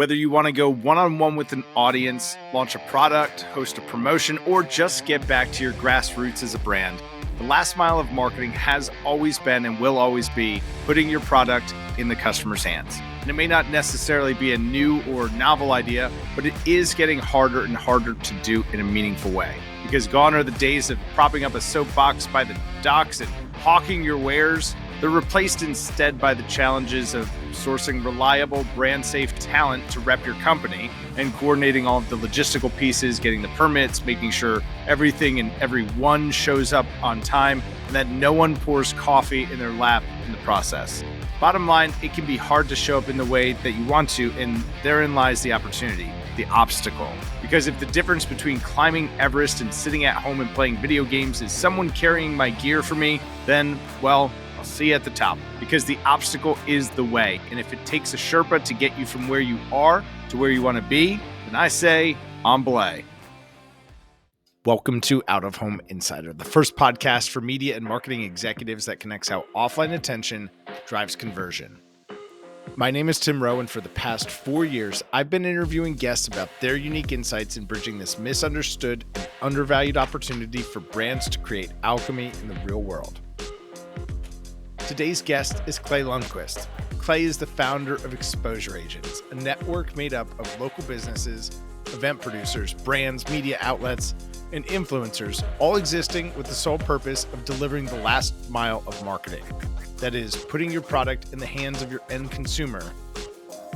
Whether you want to go one-on-one with an audience, launch a product, host a promotion, or just get back to your grassroots as a brand, the last mile of marketing has always been and will always be putting your product in the customer's hands. And it may not necessarily be a new or novel idea, but it is getting harder and harder to do in a meaningful way. Because gone are the days of propping up a soapbox by the docks and hawking your wares. They're replaced instead by the challenges of sourcing reliable, brand-safe talent to rep your company and coordinating all of the logistical pieces, getting the permits, making sure everything and everyone shows up on time, and that no one pours coffee in their lap in the process. Bottom line, it can be hard to show up in the way that you want to, and therein lies the opportunity, the obstacle. Because if the difference between climbing Everest and sitting at home and playing video games is someone carrying my gear for me, then, well, I'll see you at the top, because the obstacle is the way. And if it takes a Sherpa to get you from where you are to where you want to be, then I say, en belay. Welcome to Out of Home Insider, the first podcast for media and marketing executives that connects how offline attention drives conversion. My name is Tim Rowe, and for the past 4 years, I've been interviewing guests about their unique insights in bridging this misunderstood and undervalued opportunity for brands to create alchemy in the real world. Today's guest is Clay Lundquist. Clay is the founder of Exposure Agents, a network made up of local businesses, event producers, brands, media outlets, and influencers, all existing with the sole purpose of delivering the last mile of marketing. That is, putting your product in the hands of your end consumer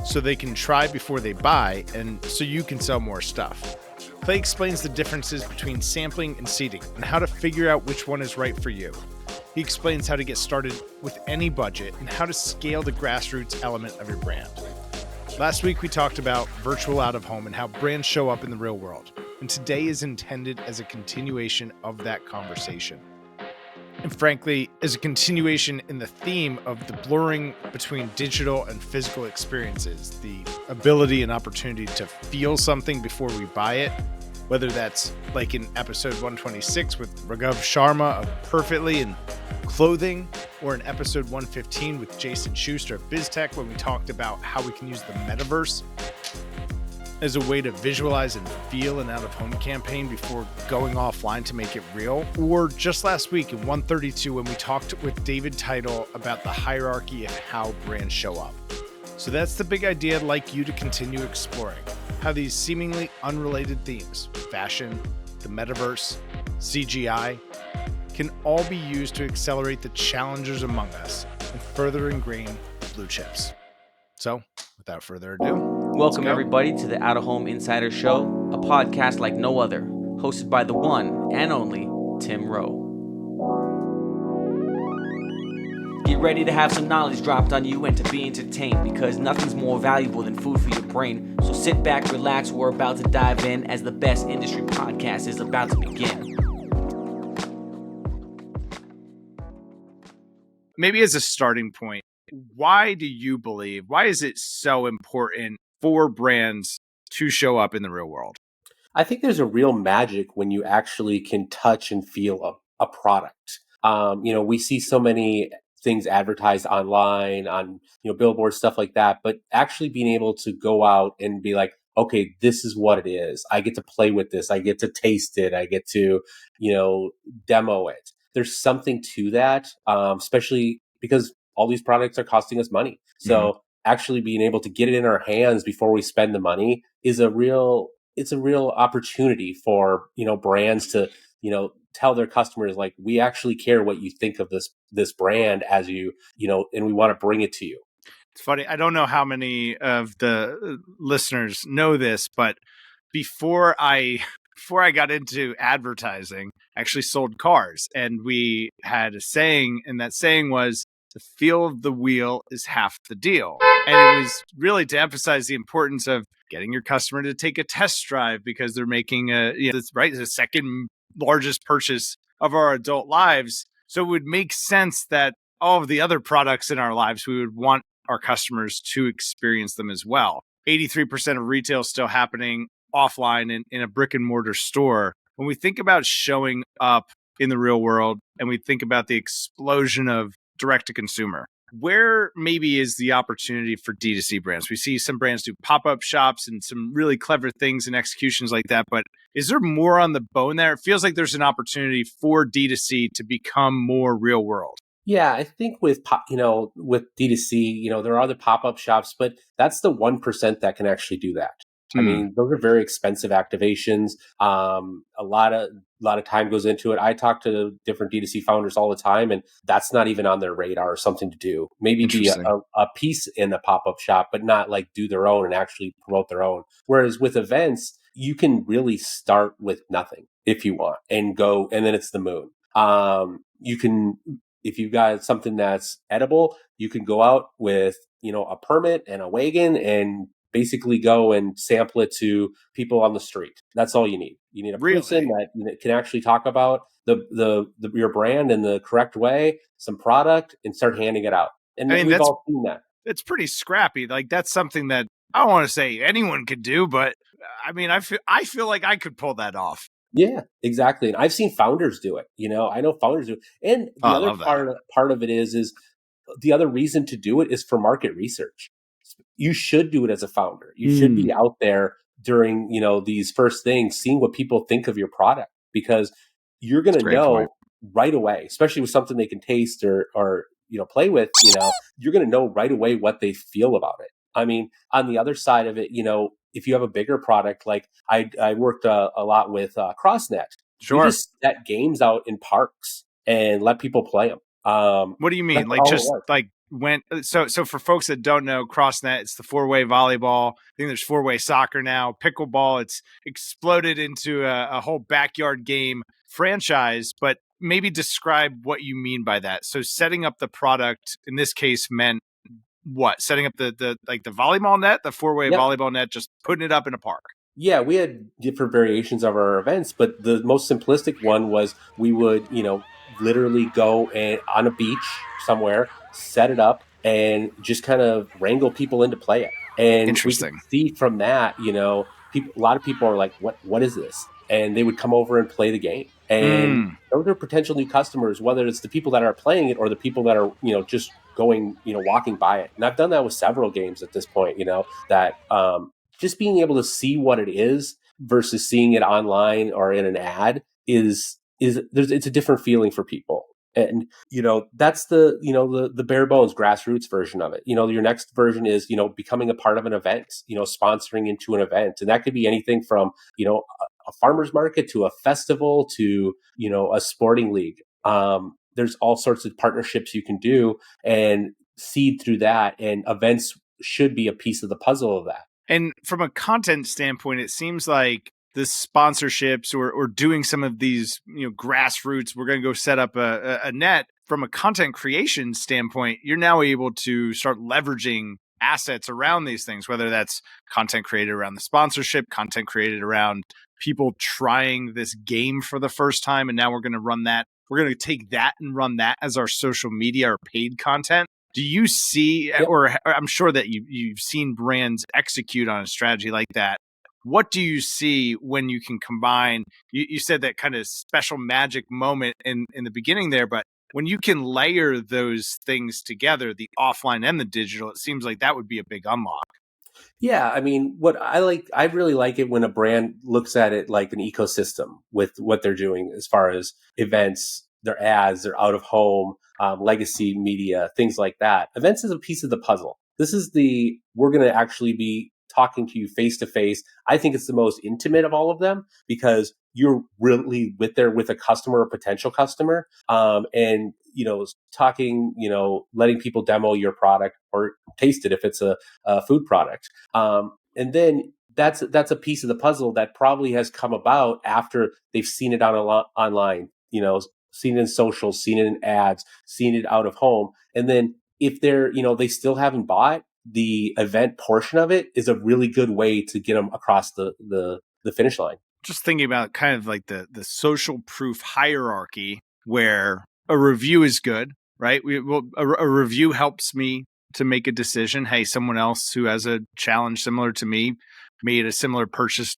so they can try before they buy and so you can sell more stuff. Clay explains the differences between sampling and seeding and how to figure out which one is right for you. He explains how to get started with any budget and how to scale the grassroots element of your brand. Last week, we talked about virtual out of home and how brands show up in the real world. And today is intended as a continuation of that conversation. And frankly, as a continuation in the theme of the blurring between digital and physical experiences, the ability and opportunity to feel something before we buy it, whether that's like in episode 126 with Raghav Sharma of Perfectly and Clothing, or in episode 115 with Jason Schuster of BizTech when we talked about how we can use the metaverse as a way to visualize and feel an out-of-home campaign before going offline to make it real. Or just last week in 132 when we talked with David Title about the hierarchy of how brands show up. So that's the big idea I'd like you to continue exploring. How these seemingly unrelated themes, fashion, the metaverse, CGI, can all be used to accelerate the challengers among us and further ingrain the blue chips. So, without further ado, welcome everybody to the Out of Home Insider Show, a podcast like no other, hosted by the one and only Tim Rowe. Get ready to have some knowledge dropped on you and to be entertained, because nothing's more valuable than food for your brain. So sit back, relax, we're about to dive in as the best industry podcast is about to begin. Maybe as a starting point, why is it so important for brands to show up in the real world? I think there's a real magic when you actually can touch and feel a product. We see so many things advertised online, on billboards, stuff like that, but actually being able to go out and be like, okay, this is what it is. I get to play with this. I get to taste it. I get to, demo it. There's something to that, especially because all these products are costing us money. So actually being able to get it in our hands before we spend the money is a real opportunity for, brands to, tell their customers, like, we actually care what you think of this brand as and we want to bring it to you. It's funny. I don't know how many of the listeners know this, but before I got into advertising, I actually sold cars, and we had a saying, and that saying was, the feel of the wheel is half the deal. And it was really to emphasize the importance of getting your customer to take a test drive, because they're making the second largest purchase of our adult lives. So it would make sense that all of the other products in our lives, we would want our customers to experience them as well. 83% of retail is still happening offline in a brick and mortar store. When we think about showing up in the real world and we think about the explosion of direct to consumer, where maybe is the opportunity for D2C brands? We see some brands do pop-up shops and some really clever things and executions like that, but is there more on the bone there? It feels like there's an opportunity for D2C to become more real world. Yeah, I think with with D2C, there are the pop-up shops, but that's the 1% that can actually do that. I mean, those are very expensive activations. A lot of time goes into it. I talk to different D2C founders all the time, and that's not even on their radar or something to do. Maybe be a piece in a pop-up shop, but not like do their own and actually promote their own. Whereas with events, you can really start with nothing if you want and go, and then it's the moon. You can, if you've got something that's edible, you can go out with, a permit and a wagon and basically go and sample it to people on the street. That's all you need. You need a person that can actually talk about your brand in the correct way, some product, and start handing it out. And we've all seen that. It's pretty scrappy. Like that's something that I don't want to say anyone could do, but I mean, I feel like I could pull that off. Yeah, exactly. And I've seen founders do it. I know founders do it. And the other part of it is the other reason to do it is for market research. You should do it as a founder. You should be out there during, these first things, seeing what people think of your product, because you're going to know right away, especially with something they can taste or play with, you're going to know right away what they feel about it. I mean, on the other side of it, if you have a bigger product, like I worked a lot with CrossNet. Sure. We just set games out in parks and let people play them. What do you mean? Like just like so for folks that don't know, CrossNet, it's the 4-way volleyball. I think there's 4-way soccer now. Pickleball, it's exploded into a whole backyard game franchise, but maybe describe what you mean by that. So setting up the product in this case meant what? Setting up the volleyball net, the 4-way volleyball net, just putting it up in a park. Yeah, we had different variations of our events, but the most simplistic one was we would, literally go on a beach somewhere, set it up, and just kind of wrangle people in to play it. And interesting. We could see from that, a lot of people are like, what is this? And they would come over and play the game. And those are potential new customers, whether it's the people that are playing it or the people that are, just going, walking by it. And I've done that with several games at this point, that just being able to see what it is versus seeing it online or in an ad it's a different feeling for people. And, that's the bare bones grassroots version of it. Your next version is, becoming a part of an event, sponsoring into an event. And that could be anything from, a farmer's market to a festival to, a sporting league. There's all sorts of partnerships you can do and seed through that. And events should be a piece of the puzzle of that. And from a content standpoint, it seems like the sponsorships or doing some of these, grassroots, we're going to go set up a net. From a content creation standpoint, you're now able to start leveraging assets around these things, whether that's content created around the sponsorship, content created around people trying this game for the first time. And now we're going to run that. We're going to take that and run that as our social media or paid content. Do you see, or I'm sure that you've seen brands execute on a strategy like that? What do you see when you can combine, you said that kind of special magic moment in the beginning there, but when you can layer those things together, the offline and the digital, it seems like that would be a big unlock. Yeah, I mean, I really like it when a brand looks at it like an ecosystem with what they're doing as far as events, their ads, their out of home, legacy media, things like that. Events is a piece of the puzzle. We're going to actually be talking to you face to face. I think it's the most intimate of all of them because you're really with a customer or potential customer. And, talking, letting people demo your product or taste it if it's a food product. And then that's a piece of the puzzle that probably has come about after they've seen it online, seen it in social, seen it in ads, seen it out of home. And then if they're, they still haven't bought, the event portion of it is a really good way to get them across the finish line. Just thinking about kind of like the social proof hierarchy where a review is good, right? A review helps me to make a decision. Hey, someone else who has a challenge similar to me made a similar purchase,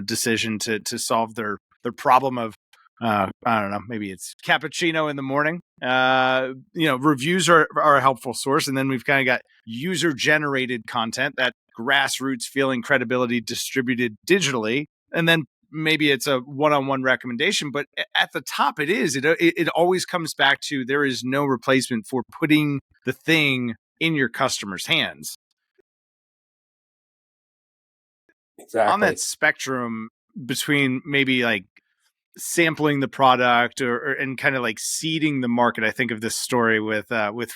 decision to solve their problem of I don't know, maybe it's cappuccino in the morning. Reviews are a helpful source. And then we've kind of got user generated content, that grassroots feeling credibility distributed digitally. And then maybe it's a one-on-one recommendation, but at the top it always comes back to there is no replacement for putting the thing in your customer's hands. Exactly. On that spectrum between maybe like sampling the product and kind of like seeding the market. I think of this story with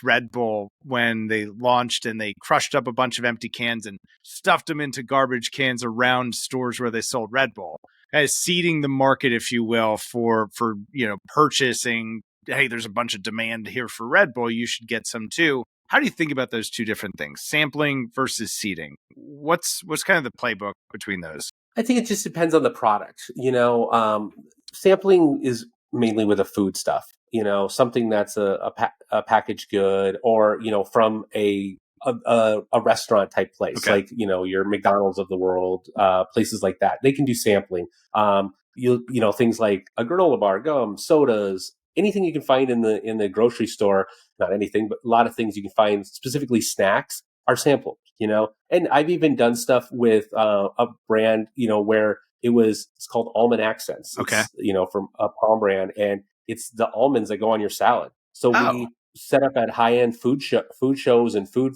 Red Bull when they launched and they crushed up a bunch of empty cans and stuffed them into garbage cans around stores where they sold Red Bull. As seeding the market, if you will, for purchasing. Hey, there's a bunch of demand here for Red Bull. You should get some too. How do you think about those two different things, sampling versus seeding? What's kind of the playbook between those? I think it just depends on the product. Sampling is mainly with a food stuff, something that's a packaged good, or, from a restaurant type place, Okay. like, your McDonald's of the world, places like that. They can do sampling. Things like a granola bar, gum, sodas, anything you can find in the grocery store, not anything, but a lot of things you can find, specifically snacks, are sampled, and I've even done stuff with a brand, where it's called Almond Accents. Okay. It's, from a palm brand, and it's the almonds that go on your salad. So we set up at high-end food shows and food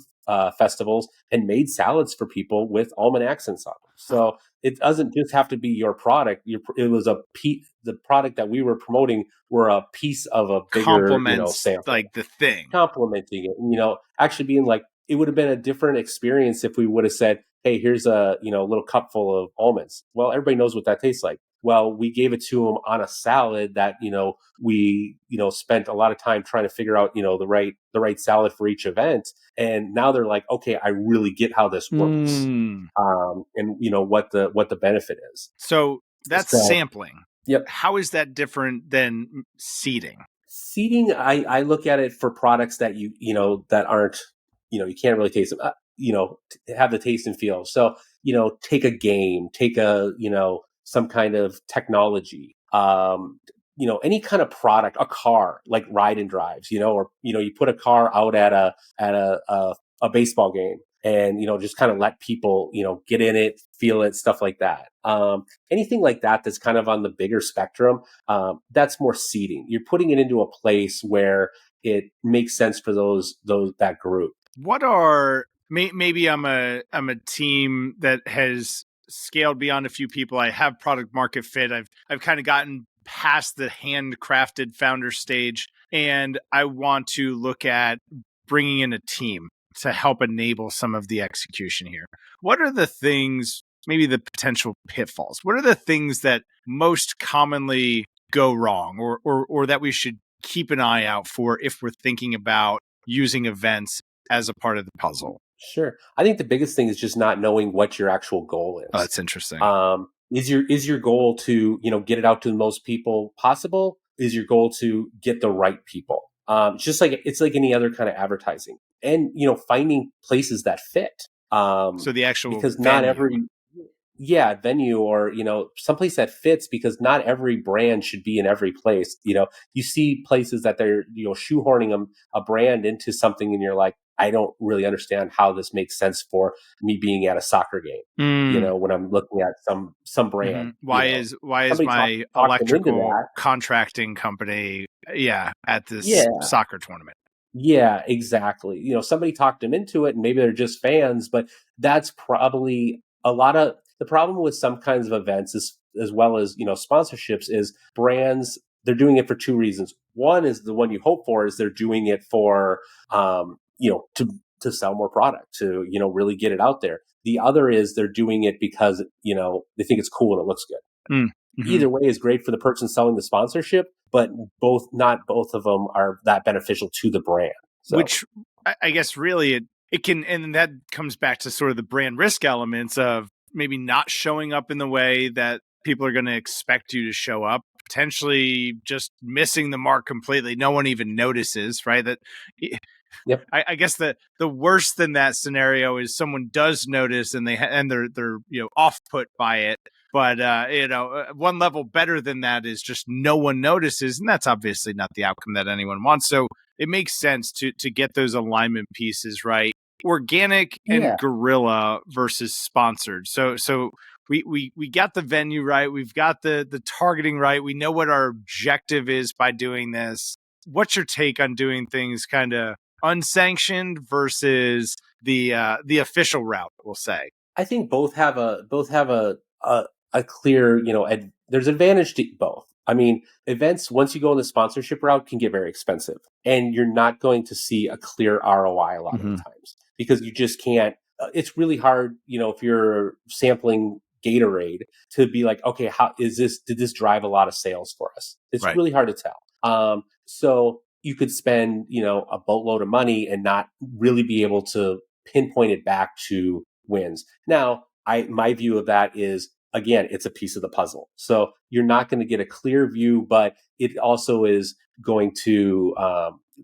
festivals and made salads for people with almond accents on them. So it doesn't just have to be your product. It was the product that we were promoting were a piece of a bigger, sample. Like the thing. Complementing it, actually being like, it would have been a different experience if we would have said, hey, here's a, little cup full of almonds. Well, everybody knows what that tastes like. Well, we gave it to them on a salad that, we, spent a lot of time trying to figure out, the right salad for each event. And now they're like, okay, I really get how this works. And what the benefit is. So that's sampling. Yep. How is that different than seeding? Seeding, I look at it for products that that aren't, you can't really taste them, have the taste and feel. So, take a game, take some kind of technology, any kind of product, a car, like ride and drives, or, you put a car out at a baseball game and, just kind of let people, get in it, feel it, stuff like that. Anything like that that's kind of on the bigger spectrum, that's more seeding. You're putting it into a place where it makes sense for that group. What are maybe I'm a team that has scaled beyond a few people. I have product market fit. I've kind of gotten past the handcrafted founder stage, and I want to look at bringing in a team to help enable some of the execution here. What are the things, maybe the potential pitfalls? What are the things that most commonly go wrong, or that we should keep an eye out for if we're thinking about using events as a part of the puzzle? Sure. I think the biggest thing is just not knowing what your actual goal is. Oh, that's interesting. Is your goal to, get it out to the most people possible? Is your goal to get the right people? It's like any other kind of advertising, and, finding places that fit. So the actual, because venue. Not every, venue, or, someplace that fits, because not every brand should be in every place. You see places that they're, shoehorning a brand into something, and you're like, I don't really understand how this makes sense for me being at a soccer game. When I'm looking at some brand. Why is my electrical contracting company, at this soccer tournament? Yeah, exactly. Somebody talked them into it, and maybe they're just fans, but that's probably a lot of the problem with some kinds of events, as well as, sponsorships, is brands, they're doing it for two reasons. One is the one you hope for, is they're doing it for, to sell more product, to, really get it out there. The other is they're doing it because, they think it's cool and it looks good. Mm-hmm. Either way is great for the person selling the sponsorship, but not both of them are that beneficial to the brand. So. Which I guess really it can, and that comes back to sort of the brand risk elements of maybe not showing up in the way that people are going to expect you to show up, potentially just missing the mark completely. No one even notices, right? That Yep. I guess the worse than that scenario is someone does notice and they're off put by it. But one level better than that is just no one notices, and that's obviously not the outcome that anyone wants. So it makes sense to get those alignment pieces right. Organic and Yeah. guerrilla versus sponsored. So we got the venue right. We've got the targeting right. We know what our objective is by doing this. What's your take on doing things kind of unsanctioned versus the official route? We'll say. I think both have a clear, there's advantage to both. I mean, events, once you go on the sponsorship route, can get very expensive, and you're not going to see a clear ROI a lot of the times because you just can't. It's really hard, if you're sampling Gatorade, to be like, okay, did this drive a lot of sales for us? It's Right. really hard to tell. So you could spend, a boatload of money and not really be able to pinpoint it back to wins. Now, my view of that is, again, it's a piece of the puzzle. So you're not going to get a clear view, but it also is going to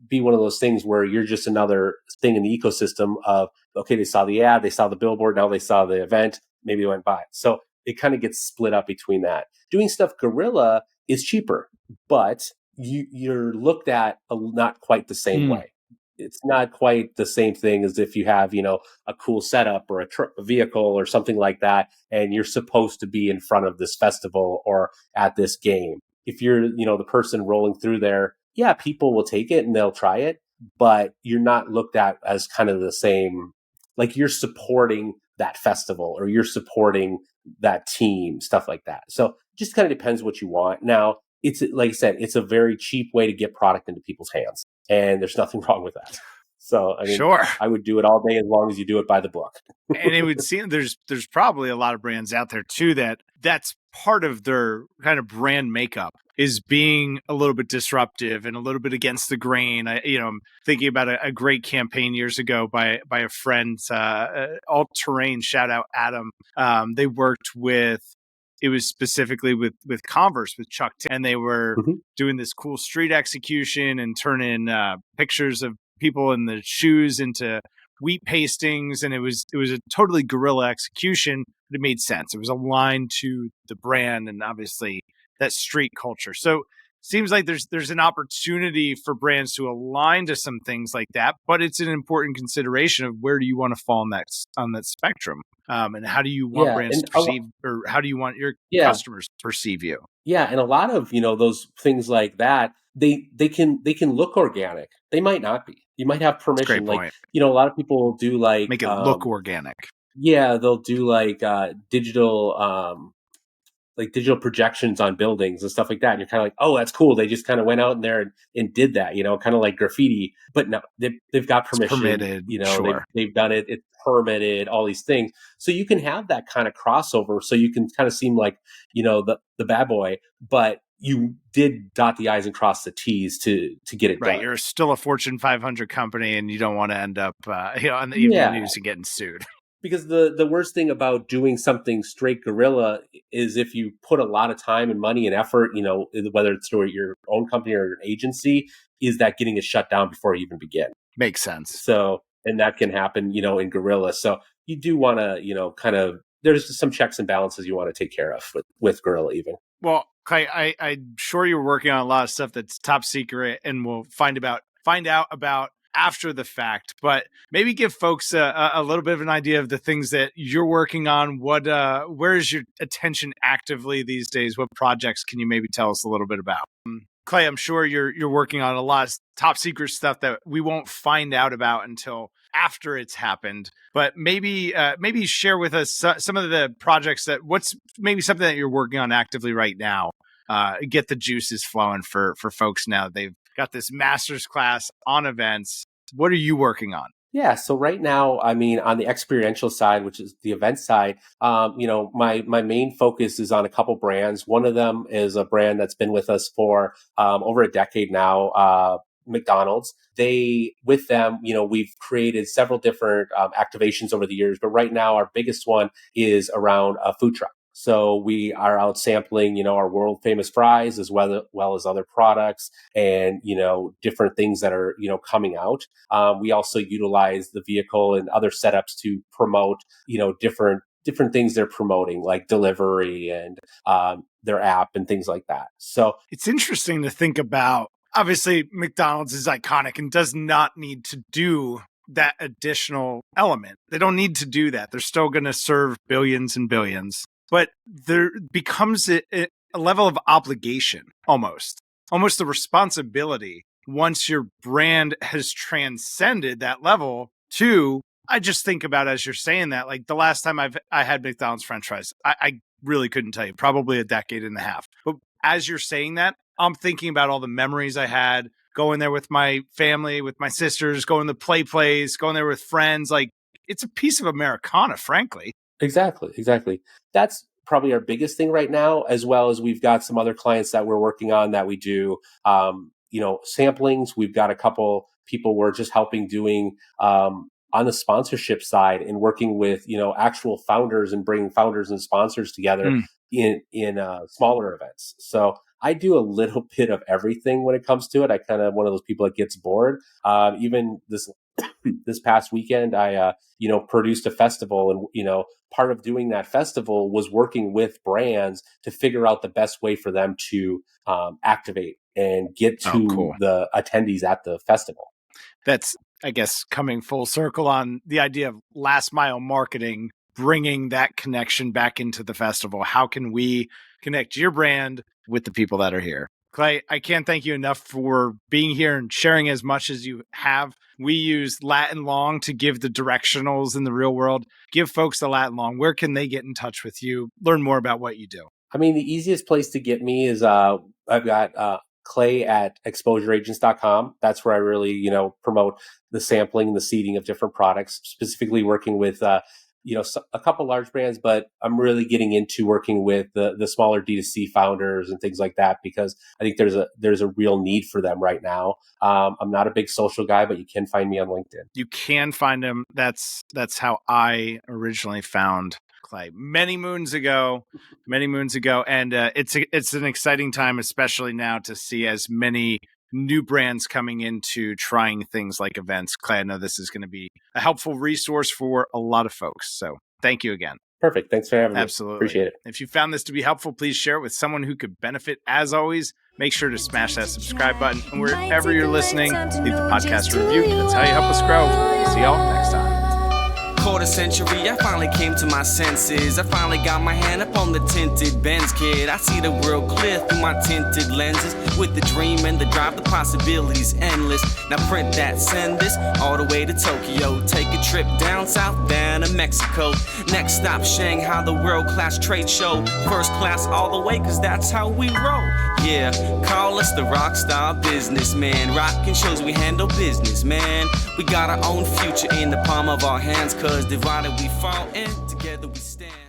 be one of those things where you're just another thing in the ecosystem of, okay, they saw the ad, they saw the billboard, now they saw the event, maybe they went by. So it kind of gets split up between that. Doing stuff guerrilla is cheaper, but you're looked at not quite the same way. It's not quite the same thing as if you have, a cool setup or a vehicle or something like that, and you're supposed to be in front of this festival or at this game. If you're, the person rolling through there, yeah, people will take it and they'll try it, but you're not looked at as kind of the same, like you're supporting that festival or you're supporting that team, stuff like that. So just kind of depends what you want. Now, it's like I said, it's a very cheap way to get product into people's hands, and there's nothing wrong with that. So, I mean, Sure. I would do it all day as long as you do it by the book. And it would seem there's probably a lot of brands out there too that's part of their kind of brand makeup is being a little bit disruptive and a little bit against the grain. I'm thinking about a great campaign years ago by a friend, All Terrain, shout out Adam. They worked with, it was specifically with Converse, with Chuck, and they were doing this cool street execution and turning pictures of people in the shoes into wheat pastings, and it was a totally guerrilla execution, but it made sense. It was aligned to the brand and obviously that street culture. So seems like there's an opportunity for brands to align to some things like that, but it's an important consideration of where do you want to fall on that spectrum, and how do you want brands to perceive, or how do you want your customers to perceive you? Yeah, and a lot of those things like that, they can look organic. They might not be. You might have permission. Like a lot of people do like make it look organic. Yeah, they'll do like digital projections on buildings and stuff like that. And you're kind of like, oh, that's cool. They just kind of went out in there and did that, kind of like graffiti. But no, they've got permission. It's permitted. Sure. They've done it. It's permitted. All these things. So you can have that kind of crossover. So you can kind of seem like the bad boy, but you did dot the I's and cross the T's to get it done. You're still a Fortune 500 company, and you don't want to end up on the evening news and getting sued. Because the worst thing about doing something straight guerrilla is if you put a lot of time and money and effort, whether it's through your own company or an agency, is that getting it shut down before you even begin. Makes sense. So, and that can happen, in guerrilla. So you do want to, kind of, there's some checks and balances you want to take care of with guerrilla even. Well, Clay, I'm sure you're working on a lot of stuff that's top secret, and we'll find out about after the fact, but maybe give folks a little bit of an idea of the things that you're working on. Where is your attention actively these days? What projects can you maybe tell us a little bit about? Clay, I'm sure you're working on a lot of top secret stuff that we won't find out about until after it's happened, but maybe share with us some of the projects what's maybe something that you're working on actively right now. Get the juices flowing for folks now that they've got this master's class on events. What are you working on? Yeah. So right now, I mean, on the experiential side, which is the event side, my main focus is on a couple brands. One of them is a brand that's been with us for over a decade now, McDonald's. With them, we've created several different activations over the years, but right now our biggest one is around a food truck. So we are out sampling, our world famous fries as well as other products and, different things that are, coming out. We also utilize the vehicle and other setups to promote, different things they're promoting, like delivery and their app and things like that. So it's interesting to think about. Obviously, McDonald's is iconic and does not need to do that additional element. They don't need to do that. They're still going to serve billions and billions. But there becomes a level of obligation, almost a responsibility once your brand has transcended that level to, I just think about as you're saying that, like the last time I had McDonald's French fries, I really couldn't tell you, probably a decade and a half. But as you're saying that, I'm thinking about all the memories I had going there with my family, with my sisters, going to play plays, going there with friends. Like, it's a piece of Americana, frankly. Exactly. That's probably our biggest thing right now, as well as we've got some other clients that we're working on that we do, samplings. We've got a couple people we're just helping doing on the sponsorship side and working with, actual founders and bringing founders and sponsors together in smaller events. So I do a little bit of everything when it comes to it. I kind of one of those people that gets bored. Even this past weekend, I produced a festival, and part of doing that festival was working with brands to figure out the best way for them to activate and get to the attendees at the festival. That's, I guess, coming full circle on the idea of last mile marketing, bringing that connection back into the festival. How can we connect your brand with the people that are here? Clay, I can't thank you enough for being here and sharing as much as you have. We use Latin Long to give the directionals in the real world. Give folks the Latin Long. Where can they get in touch with you? Learn more about what you do. I mean, the easiest place to get me is I've got Clay at exposureagents.com. That's where I really, promote the sampling and the seeding of different products, specifically working with, a couple large brands, but I'm really getting into working with the smaller D2C founders and things like that, because I think there's a real need for them right now. I'm not a big social guy, but you can find me on LinkedIn. You can find him. That's how I originally found Clay many moons ago. And it's an exciting time, especially now, to see as many new brands coming into trying things like events. Clay, I know this is going to be a helpful resource for a lot of folks. So thank you again. Perfect. Thanks for having me. Absolutely. Appreciate it. If you found this to be helpful, please share it with someone who could benefit. As always, make sure to smash that subscribe button. And wherever you're listening, leave the podcast a review. That's how you help us grow. See y'all next time. Quarter century, I finally came to my senses. I finally got my hand up on the tinted Benz, kid. I see the world clear through my tinted lenses. With the dream and the drive, the possibilities endless. Now print that, send this all the way to Tokyo. Take a trip down south, down to Mexico. Next stop, Shanghai, the world-class trade show. First class all the way, cause that's how we roll. Yeah, call us the rock star businessman. Rockin' shows, we handle business, man. We got our own future in the palm of our hands, cause divided we fall and together we stand.